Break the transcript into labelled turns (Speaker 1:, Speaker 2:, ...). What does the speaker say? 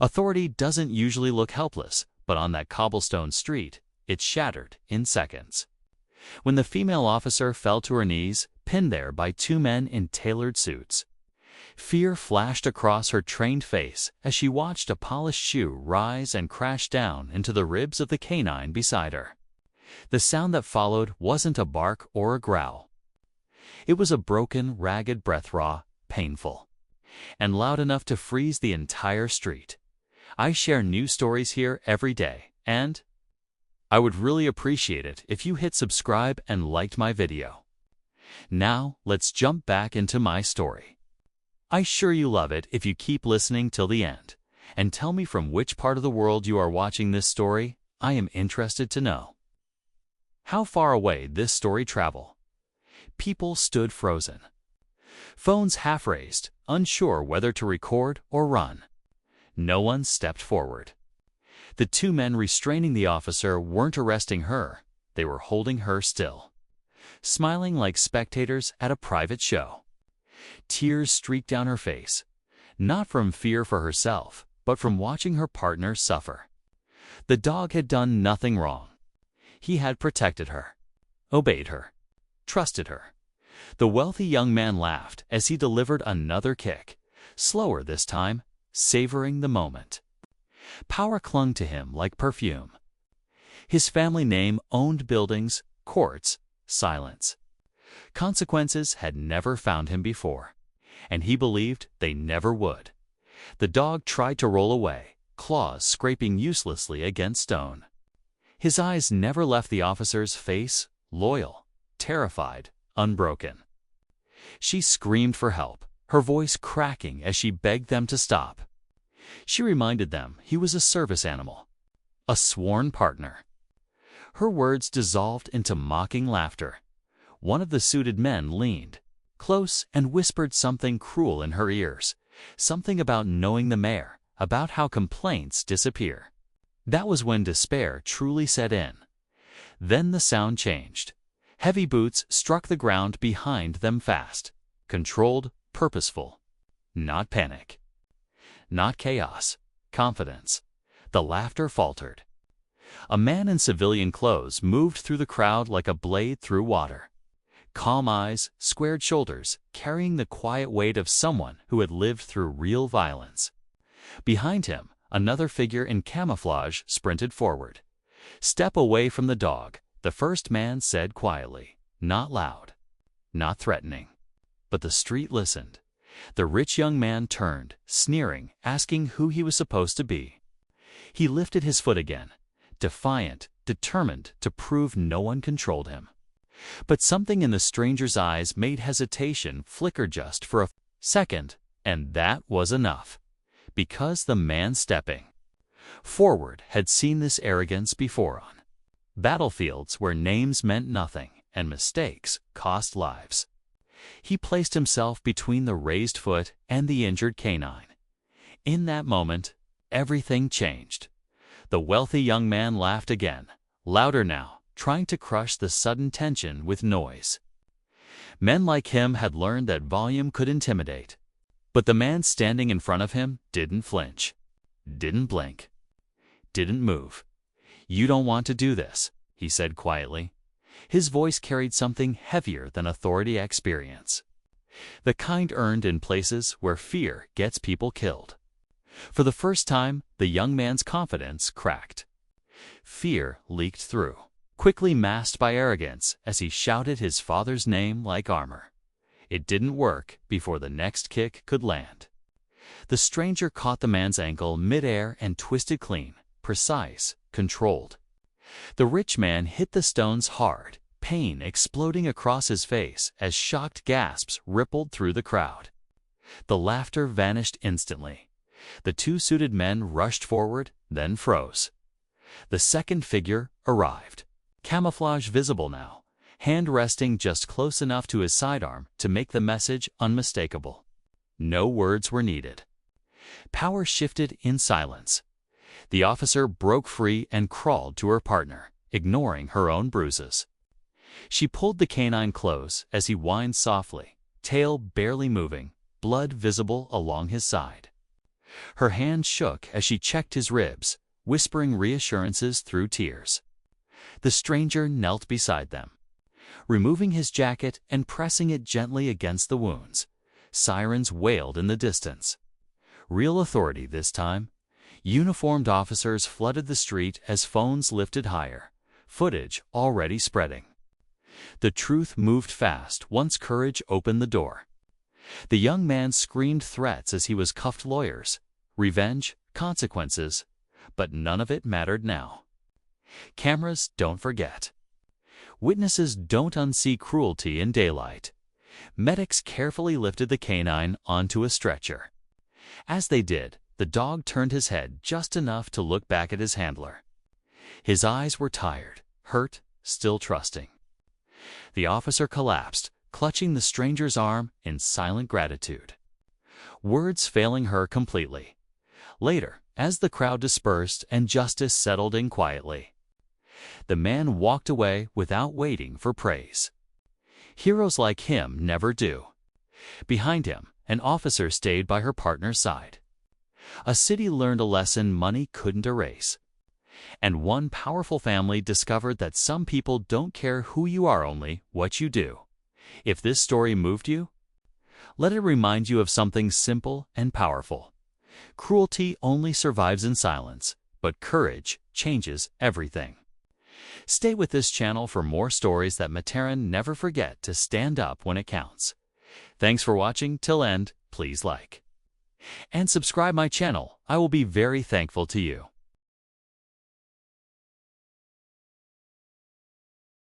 Speaker 1: Authority doesn't usually look helpless, but on that cobblestone street, it shattered in seconds. When the female officer fell to her knees, pinned there by two men in tailored suits, fear flashed across her trained face as she watched a polished shoe rise and crash down into the ribs of the canine beside her. The sound that followed wasn't a bark or a growl. It was a broken, ragged breath, raw, painful, and loud enough to freeze the entire street. I share new stories here every day, and I would really appreciate it if you hit subscribe and liked my video. Now, let's jump back into my story. I'm sure you love it if you keep listening till the end, and tell me from which part of the world you are watching this story. I am interested to know. How far away this story travel? People stood frozen. Phones half raised, unsure whether to record or run. No one stepped forward. The two men restraining the officer weren't arresting her, they were holding her still, smiling like spectators at a private show. Tears streaked down her face, not from fear for herself, but from watching her partner suffer. The dog had done nothing wrong. He had protected her, obeyed her, trusted her. The wealthy young man laughed as he delivered another kick, slower this time, savoring the moment. Power clung to him like perfume. His family name owned buildings, courts, silence. Consequences had never found him before, and he believed they never would. The dog tried to roll away, claws scraping uselessly against stone. His eyes never left the officer's face, loyal, terrified, unbroken. She screamed for help, her voice cracking as she begged them to stop. She reminded them he was a service animal, a sworn partner. Her words dissolved into mocking laughter. One of the suited men leaned close and whispered something cruel in her ears, something about knowing the mayor, about how complaints disappear. That was when despair truly set in. Then the sound changed. Heavy boots struck the ground behind them fast, controlled, purposeful. Not panic. Not chaos. Confidence. The laughter faltered. A man in civilian clothes moved through the crowd like a blade through water. Calm eyes, squared shoulders, carrying the quiet weight of someone who had lived through real violence. Behind him, another figure in camouflage sprinted forward. "Step away from the dog," the first man said quietly, not loud, not threatening. But the street listened. The rich young man turned, sneering, asking who he was supposed to be. He lifted his foot again, defiant, determined to prove no one controlled him. But something in the stranger's eyes made hesitation flicker just for a second, and that was enough. Because the man stepping forward had seen this arrogance before on battlefields where names meant nothing and mistakes cost lives. He placed himself between the raised foot and the injured canine. In that moment, everything changed. The wealthy young man laughed again, louder now, trying to crush the sudden tension with noise. Men like him had learned that volume could intimidate. But the man standing in front of him didn't flinch, didn't blink, didn't move. "You don't want to do this," he said quietly. His voice carried something heavier than authority experience, the kind earned in places where fear gets people killed. For the first time, the young man's confidence cracked. Fear leaked through, quickly masked by arrogance as he shouted his father's name like armor. It didn't work before the next kick could land. The stranger caught the man's ankle mid-air and twisted clean, precise, controlled. The rich man hit the stones hard, pain exploding across his face as shocked gasps rippled through the crowd. The laughter vanished instantly. The two suited men rushed forward, then froze. The second figure arrived, camouflage visible now, hand resting just close enough to his sidearm to make the message unmistakable. No words were needed. Power shifted in silence. The officer broke free and crawled to her partner, ignoring her own bruises. She pulled the canine close as he whined softly, tail barely moving, blood visible along his side. Her hand shook as she checked his ribs, whispering reassurances through tears. The stranger knelt beside them, removing his jacket and pressing it gently against the wounds. Sirens wailed in the distance. Real authority this time. Uniformed officers flooded the street as phones lifted higher, footage already spreading. The truth moved fast once courage opened the door. The young man screamed threats as he was cuffed lawyers, revenge, consequences, but none of it mattered now. Cameras don't forget. Witnesses don't unsee cruelty in daylight. Medics carefully lifted the canine onto a stretcher. As they did, the dog turned his head just enough to look back at his handler. His eyes were tired, hurt, still trusting. The officer collapsed, clutching the stranger's arm in silent gratitude, words failing her completely. Later, as the crowd dispersed and justice settled in quietly, the man walked away without waiting for praise. Heroes like him never do. Behind him, an officer stayed by her partner's side. A city learned a lesson money couldn't erase. And one powerful family discovered that some people don't care who you are, only what you do. If this story moved you, let it remind you of something simple and powerful. Cruelty only survives in silence, but courage changes everything. Stay with this channel for more stories that Mataran never forget to stand up when it counts. Thanks for watching till end. Please like and subscribe my channel. I will be very thankful to you.